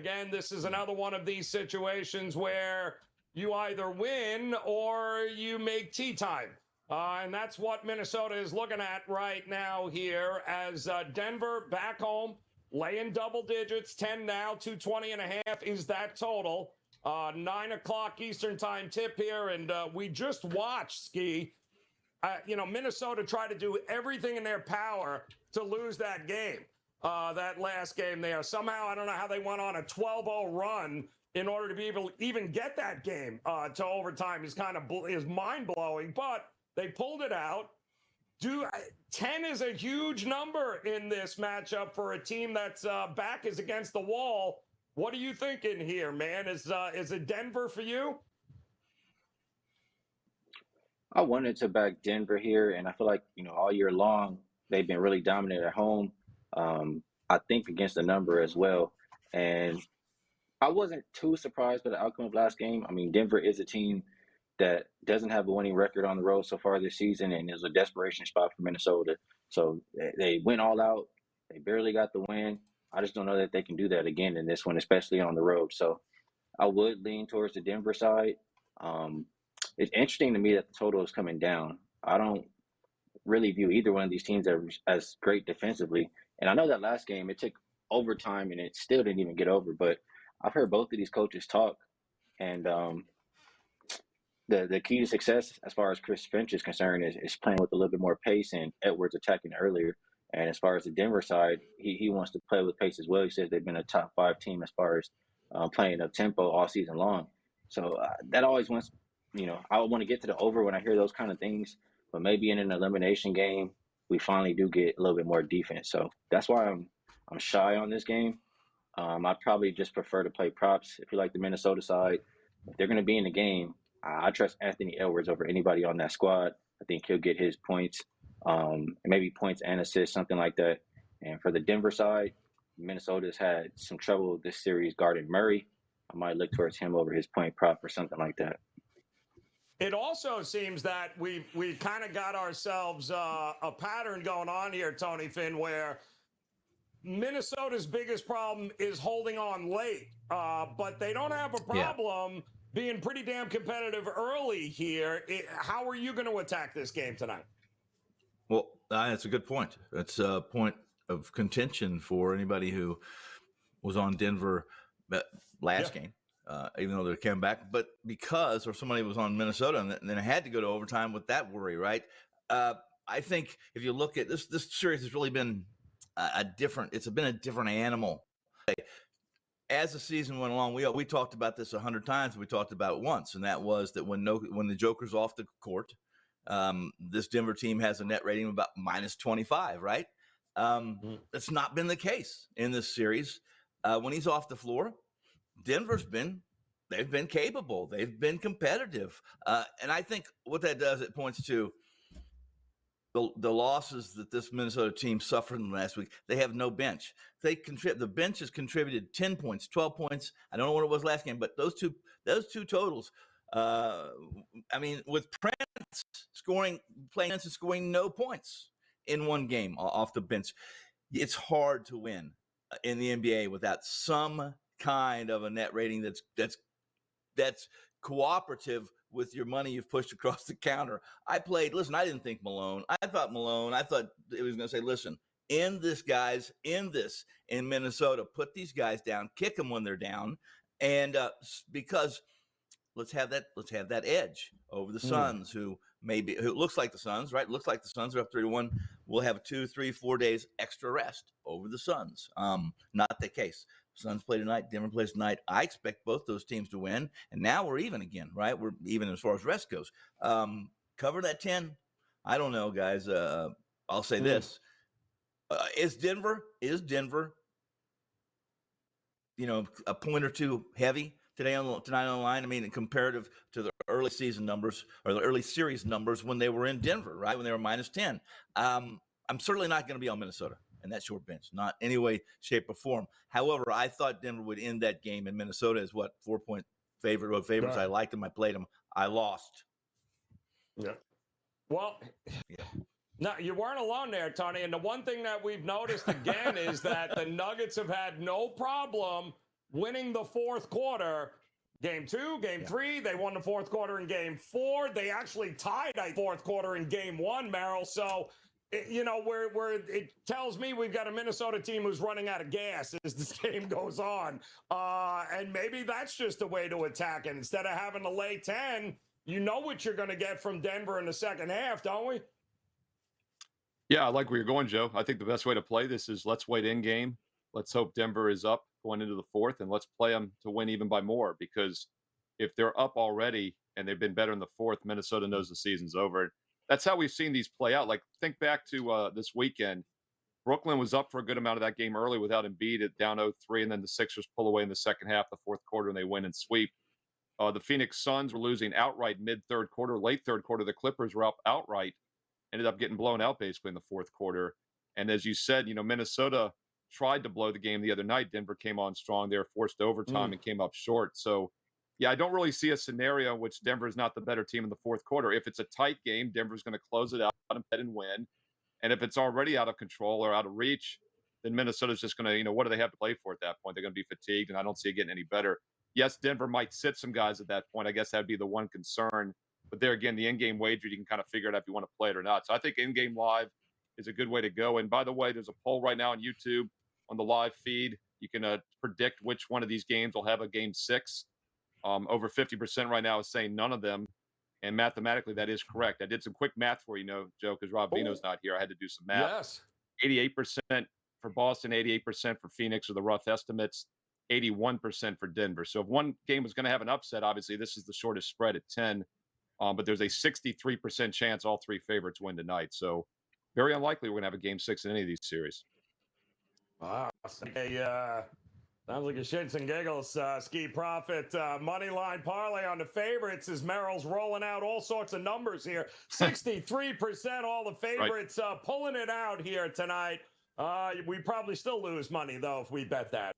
again, this is another one of these situations where you either win or you make tea time. And that's what Minnesota is looking at right now here as Denver back home, laying double digits, 10 now, 220.5 is that total. 9 o'clock Eastern time tip here, and we just watched, Skee. Minnesota tried to do everything in their power to lose that game, that last game there. Somehow, I don't know how they went on a 12-0 run in order to be able to even get that game to overtime is mind-blowing, but they pulled it out. 10 is a huge number in this matchup for a team that's back is against the wall. What are you thinking here, man? Is it Denver for you? I wanted to back Denver here, and I feel like, all year long, they've been really dominant at home. I think against the number as well. And I wasn't too surprised by the outcome of last game. I mean, Denver is a team that doesn't have a winning record on the road so far this season, and is a desperation spot for Minnesota. So they went all out. They barely got the win. I just don't know that they can do that again in this one, especially on the road. So I would lean towards the Denver side. It's interesting to me that the total is coming down. I don't really view either one of these teams as great defensively. And I know that last game, it took overtime and it still didn't even get over. But I've heard both of these coaches talk. And the key to success, as far as Chris Finch is concerned, is playing with a little bit more pace and Edwards attacking earlier. And as far as the Denver side, he wants to play with pace as well. He says they've been a top 5 team as far as playing up tempo all season long. So that always wants, I want to get to the over when I hear those kind of things. But maybe in an elimination game, we finally do get a little bit more defense. So that's why I'm shy on this game. I'd probably just prefer to play props. If you like the Minnesota side, if they're going to be in the game, I trust Anthony Edwards over anybody on that squad. I think he'll get his points, maybe points and assists, something like that. And for the Denver side, Minnesota's had some trouble this series guarding Murray. I might look towards him over his point prop or something like that. It also seems that we kind of got ourselves a pattern going on here, Tony Finn, where Minnesota's biggest problem is holding on late, but they don't have a problem being pretty damn competitive early here. How are you going to attack this game tonight? Well, that's a good point. That's a point of contention for anybody who was on Denver last game. Even though they came back, but because, or somebody was on Minnesota and then had to go to overtime with that worry, right? I think if you look at this series has really been it's been a different animal. As the season went along, we talked about this 100 times. We talked about it once, and that was that when the Joker's off the court, this Denver team has a net rating of about -25, right? That's not been the case in this series. When he's off the floor, they've been capable. They've been competitive. And I think what that does, it points to the losses that this Minnesota team suffered in the last week. They have no bench. The bench has contributed 10 points, 12 points. I don't know what it was last game, but those two totals, with Prince playing and scoring no points in one game off the bench, it's hard to win in the NBA without some kind of a net rating that's cooperative with your money you've pushed across the counter. I didn't think Malone. I thought it was going to say, listen, end this, guys, in Minnesota, put these guys down, kick them when they're down. And because let's have that edge over the Suns, who looks like the Suns, right? Looks like the Suns are up 3-1. We'll have 2, 3, 4 days extra rest over the Suns. Not the case. Suns play tonight, Denver plays tonight. I expect both those teams to win, and now we're even again, right? We're even as far as rest goes. Cover that 10. I don't know, guys. I'll say this: is Denver, a point or two heavy tonight on the line? I mean, comparative to the early season numbers or the early series numbers when they were in Denver, right? When they were -10. I'm certainly not going to be on Minnesota and that short bench, not any way, shape, or form. However, I thought Denver would end that game, and Minnesota is 4-point favorite. Road favorites. Right. I liked them. I played them. I lost. Yeah. Well, no, you weren't alone there, Tony. And the one thing that we've noticed again is that the Nuggets have had no problem winning the fourth quarter. Game 2, Game 3, they won the fourth quarter in Game 4. They actually tied a fourth quarter in Game 1, Merrill. So, you know, it tells me we've got a Minnesota team who's running out of gas as this game goes on. And maybe that's just a way to attack it. Instead of having to lay 10, you know what you're going to get from Denver in the second half, don't we? Yeah, I like where you're going, Joe. I think the best way to play this is let's wait in game. Let's hope Denver is up going into the fourth, and let's play them to win even by more. Because if they're up already and they've been better in the fourth, Minnesota knows the season's over. That's how we've seen these play out. Like, think back to this weekend. Brooklyn was up for a good amount of that game early without Embiid at down 0-3, and then the Sixers pull away in the second half, the fourth quarter, and they win and sweep. The Phoenix Suns were losing outright mid-third quarter, late third quarter. The Clippers were up outright, ended up getting blown out basically in the fourth quarter. And as you said, you know, Minnesota tried to blow the game the other night. Denver came on strong. They were forced to overtime and came up short. So, yeah, I don't really see a scenario in which Denver is not the better team in the fourth quarter. If it's a tight game, Denver's going to close it out and win. And if it's already out of control or out of reach, then Minnesota's just going to, you know, what do they have to play for at that point? They're going to be fatigued, and I don't see it getting any better. Yes, Denver might sit some guys at that point. I guess that'd be the one concern. But there again, the in-game wager, you can kind of figure it out if you want to play it or not. So I think in-game live is a good way to go. And by the way, there's a poll right now on YouTube on the live feed. You can predict which one of these games will have a game 6. Over 50% right now is saying none of them. And mathematically, that is correct. I did some quick math for you, Joe, because Rob Vino's not here. I had to do some math. Yes. 88% for Boston, 88% for Phoenix are the rough estimates, 81% for Denver. So if one game was going to have an upset, obviously this is the shortest spread at 10. But there's a 63% chance all three favorites win tonight. So very unlikely we're going to have a game 6 in any of these series. Wow. Sounds like a shits and giggles. Skee Profit money line parlay on the favorites as Merrill's rolling out all sorts of numbers here. 63% all the favorites pulling it out here tonight. We probably still lose money, though, if we bet that.